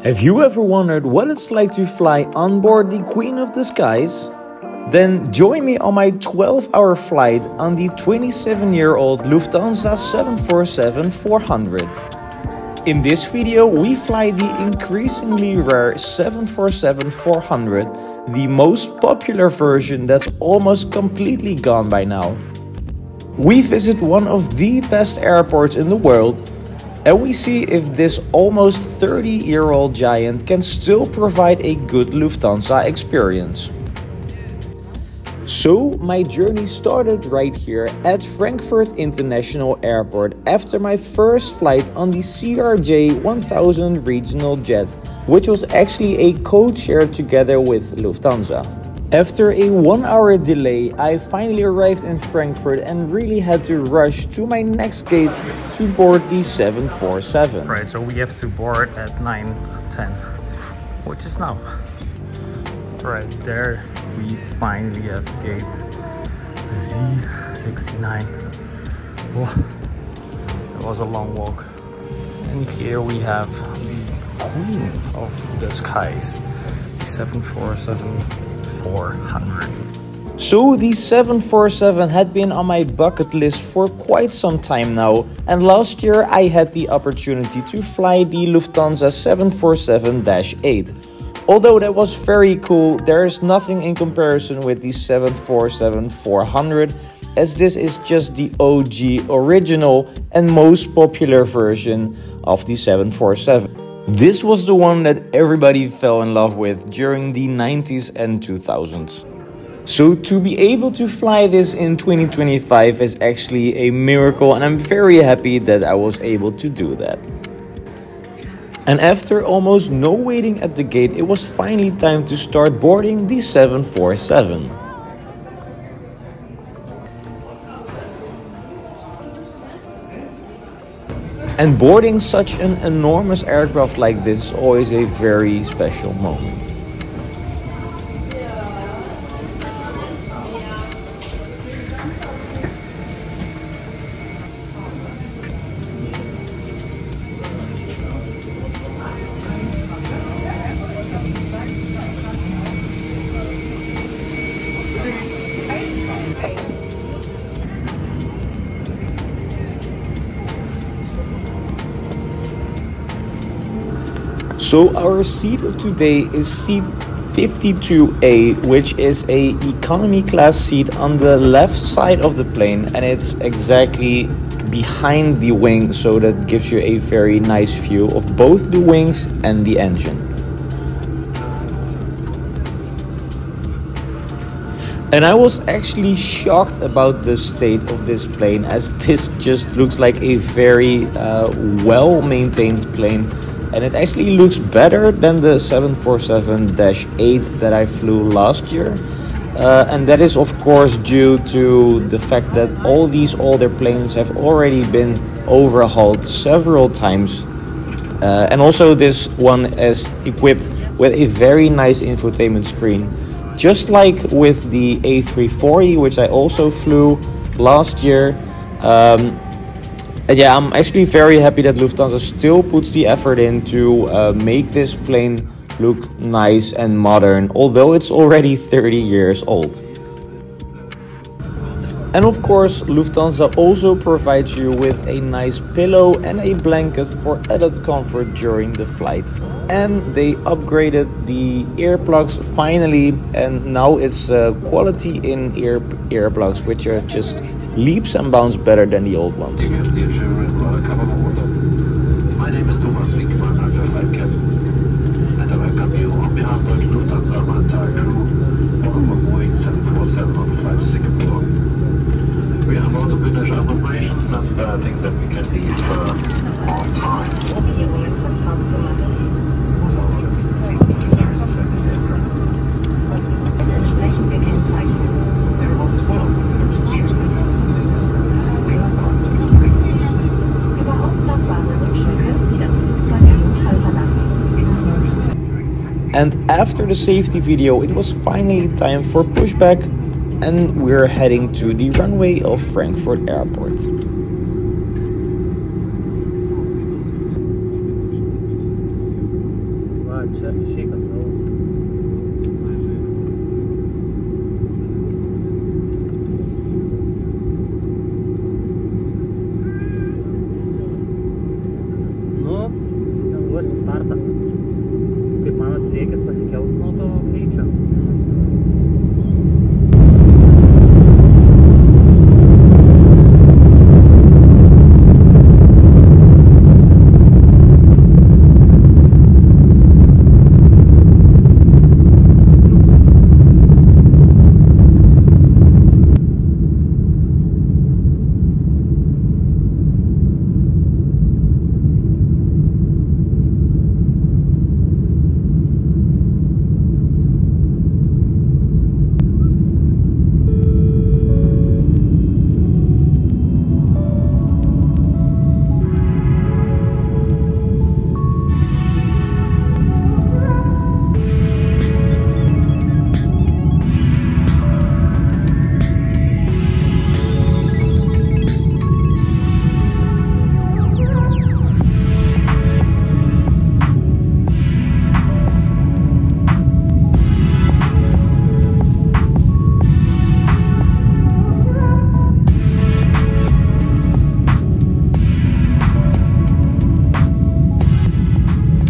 Have you ever wondered what it's like to fly on board the Queen of the Skies? Then join me on my 12-hour flight on the 27-year-old Lufthansa 747-400. In this video, we fly the increasingly rare 747-400, the most popular version that's almost completely gone by now. We visit one of the best airports in the world, and we see if this almost 30-year-old giant can still provide a good Lufthansa experience. So my journey started right here at Frankfurt International Airport after my first flight on the CRJ 1000 regional jet, which was actually a code share together with Lufthansa. After a 1-hour delay, I finally arrived in Frankfurt and really had to rush to my next gate to board the 747. Right, so we have to board at 9:10, which is now. Right there, we finally have gate Z69. Oh, it was a long walk. And here we have the Queen of the Skies, the 747-400. So the 747 had been on my bucket list for quite some time now, and last year I had the opportunity to fly the Lufthansa 747-8. Although that was very cool, there is nothing in comparison with the 747-400, as this is just the OG original and most popular version of the 747. This was the one that everybody fell in love with during the 90s and 2000s. So to be able to fly this in 2025 is actually a miracle, and I'm very happy that I was able to do that. And after almost no waiting at the gate, it was finally time to start boarding the 747. And boarding such an enormous aircraft like this is always a very special moment. So our seat of today is seat 52A, which is a economy class seat on the left side of the plane, and it's exactly behind the wing, so that gives you a very nice view of both the wings and the engine. And I was actually shocked about the state of this plane, as this just looks like a very well-maintained plane. And it actually looks better than the 747-8 that I flew last year. And that is of course due to the fact that all these older planes have already been overhauled several times. And also this one is equipped with a very nice infotainment screen. Just like with the A340, which I also flew last year. Yeah, I'm actually very happy that Lufthansa still puts the effort in to make this plane look nice and modern, although it's already 30 years old. And of course, Lufthansa also provides you with a nice pillow and a blanket for added comfort during the flight. And they upgraded the earplugs finally, and now it's quality in earplugs, which are just leaps and bounds better than the old ones. My name is Thomas Winkmann, I'm your flight captain, and I welcome you on behalf of Lufthansa and my entire crew on our Boeing 747 on flight to Singapore. We are about to finish our preparations and think that we can leave on time. And after the safety video, it was finally time for pushback, and we're heading to the runway of Frankfurt Airport. čia išeik atgal. Nu, duosim startą. Kaip manot, priekis pasikels nuo to greičio?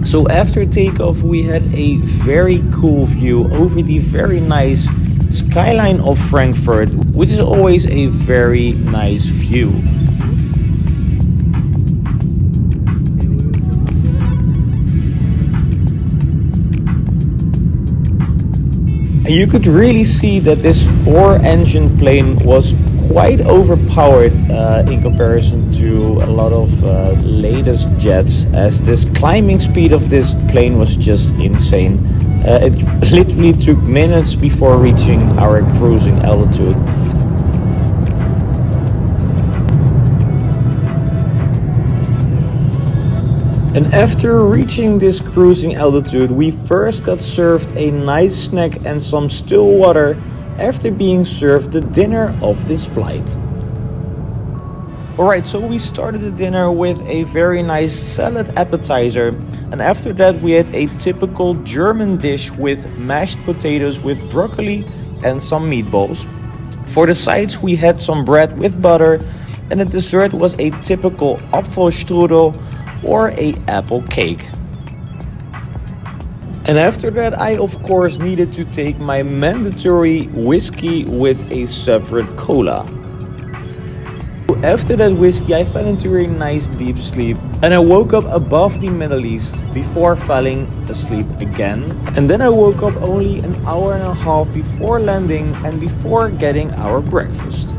So after takeoff, we had a very cool view over the very nice skyline of Frankfurt, which is always a very nice view. You could really see that this 4-engine plane was quite overpowered in comparison to a lot of latest jets, as this climbing speed of this plane was just insane. It literally took minutes before reaching our cruising altitude. And after reaching this cruising altitude, we first got served a nice snack and some still water after being served the dinner of this flight. Alright, so we started the dinner with a very nice salad appetizer, and after that we had a typical German dish with mashed potatoes with broccoli and some meatballs. For the sides we had some bread with butter, and the dessert was a typical Apfelstrudel or a apple cake. And after that I of course needed to take my mandatory whiskey with a separate cola. After that whiskey I fell into a nice deep sleep, and I woke up above the Middle East before falling asleep again. And then I woke up only an hour and a half before landing and before getting our breakfast.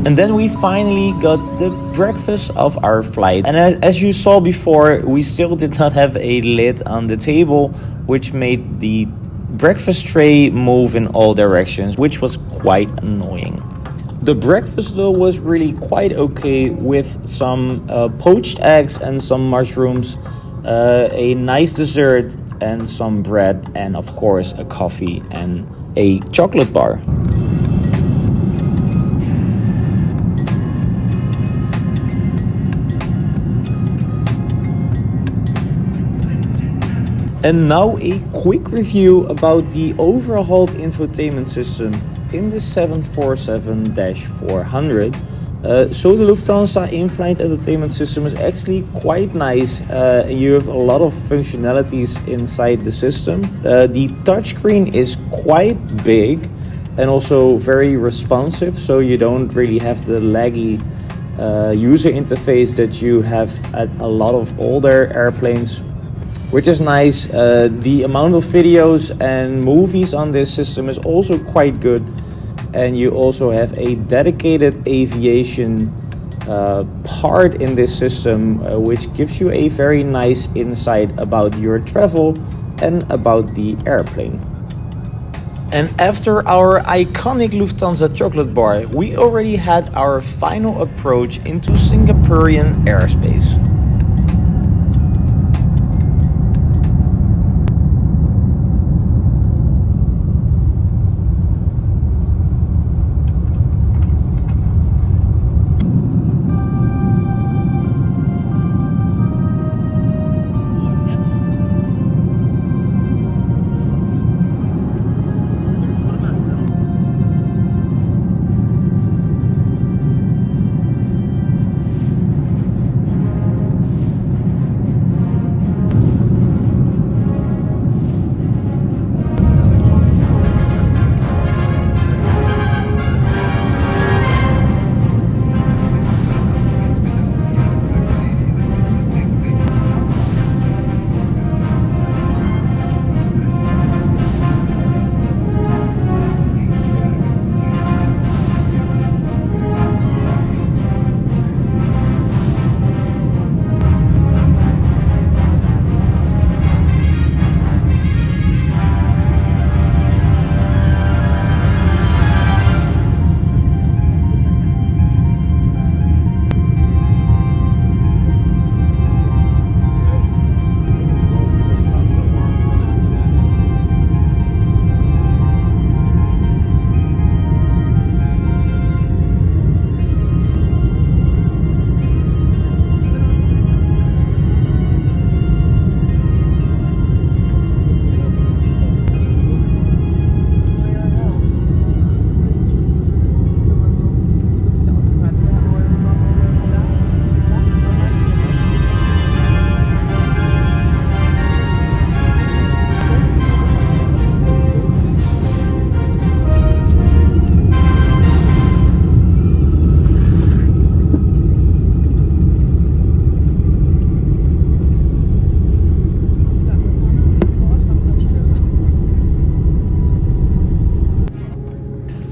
And then we finally got the breakfast of our flight. And as you saw before, we still did not have a lid on the table, which made the breakfast tray move in all directions, which was quite annoying. The breakfast though was really quite okay, with some poached eggs and some mushrooms, a nice dessert and some bread, and of course a coffee and a chocolate bar. And now a quick review about the overhauled infotainment system in the 747-400. So the Lufthansa In Flight Entertainment system is actually quite nice. You have a lot of functionalities inside the system. The touchscreen is quite big. and also very responsive, so you don't really have the laggy user interface that you have at a lot of older airplanes, which is nice. The amount of videos and movies on this system is also quite good, and you also have a dedicated aviation part in this system, which gives you a very nice insight about your travel and about the airplane. And after our iconic Lufthansa chocolate bar, we already had our final approach into Singaporean airspace.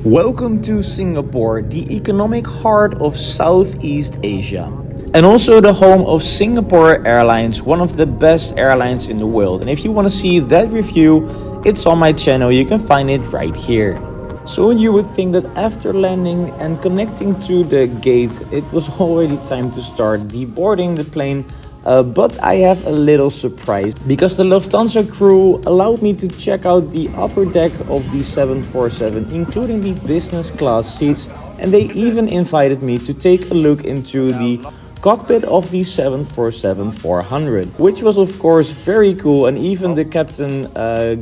Welcome to Singapore, the economic heart of Southeast Asia, and also the home of Singapore Airlines, one of the best airlines in the world. And if you want to see that review, it's on my channel, you can find it right here. So you would think that after landing and connecting to the gate, it was already time to start deboarding the plane. But I have a little surprise, because the Lufthansa crew allowed me to check out the upper deck of the 747, including the business class seats, and they even invited me to take a look into the cockpit of the 747-400, which was of course very cool. And even the captain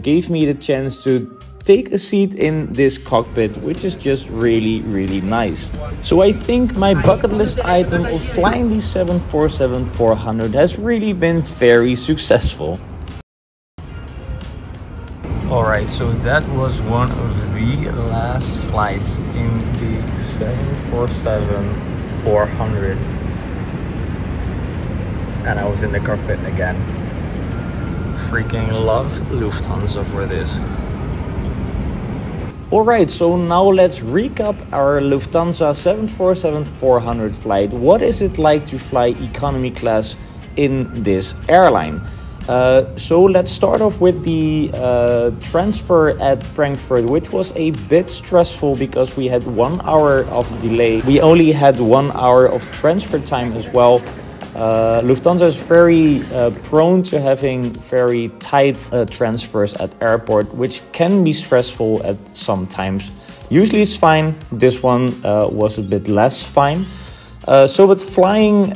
gave me the chance to take a seat in this cockpit, which is just really nice. So I think my bucket list item of flying the 747-400 has really been very successful. Alright, so that was one of the last flights in the 747-400, and I was in the cockpit again. Freaking love Lufthansa for this. Alright, so now let's recap our Lufthansa 747-400 flight. What is it like to fly economy class in this airline? So let's start off with the transfer at Frankfurt, which was a bit stressful because we had 1 hour of delay. We only had 1 hour of transfer time as well. Lufthansa is very prone to having very tight transfers at airport, which can be stressful at some times. Usually it's fine. This one was a bit less fine. But flying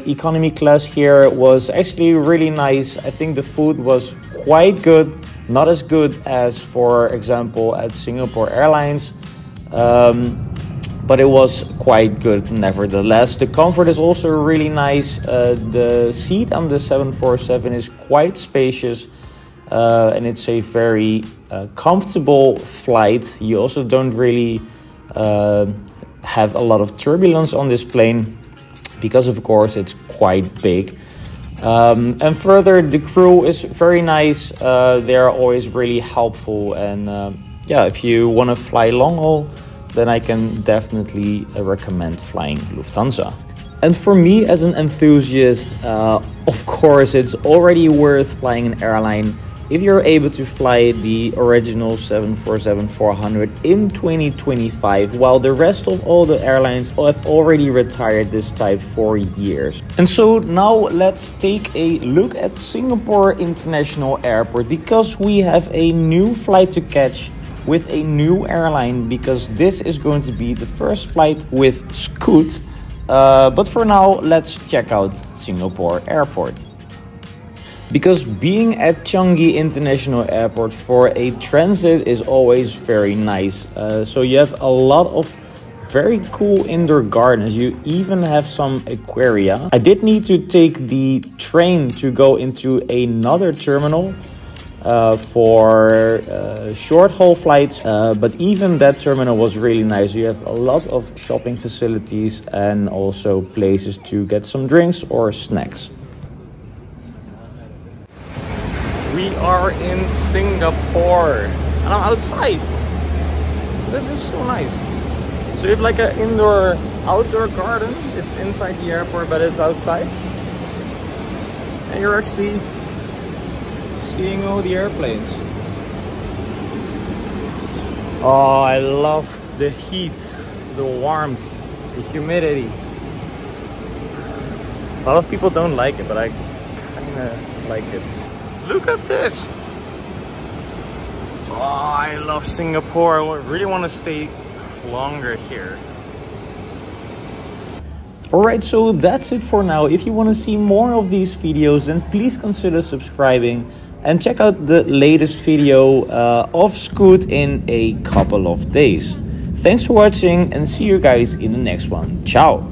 economy class here was actually really nice. I think the food was quite good, not as good as, for example, at Singapore Airlines. But it was quite good nevertheless. The comfort is also really nice. The seat on the 747 is quite spacious. and it's a very comfortable flight. You also don't really have a lot of turbulence on this plane because of course it's quite big. And further, the crew is very nice. They are always really helpful, and yeah, if you want to fly long haul, then I can definitely recommend flying Lufthansa. And for me as an enthusiast, of course it's already worth flying an airline if you're able to fly the original 747-400 in 2025, while the rest of all the airlines have already retired this type for years. And so now let's take a look at Singapore International Airport, because we have a new flight to catch with a new airline, because this is going to be the first flight with Scoot. But for now, let's check out Singapore Airport. Because being at Changi International Airport for a transit is always very nice. So you have a lot of very cool indoor gardens. You even have some aquaria. I did need to take the train to go into another terminal for short haul flights, but even that terminal was really nice. You have a lot of shopping facilities and also places to get some drinks or snacks. We are in Singapore and I'm outside. This is so nice. So you have like an outdoor garden. It's inside the airport, but it's outside. And you're actually seeing all the airplanes. Oh, I love the heat, the warmth, the humidity. A lot of people don't like it, but I kind of like it. Look at this! Oh, I love Singapore. I really want to stay longer here. Alright, so that's it for now. If you want to see more of these videos, then please consider subscribing and check out the latest video of Scoot in a couple of days. Thanks for watching and see you guys in the next one. Ciao!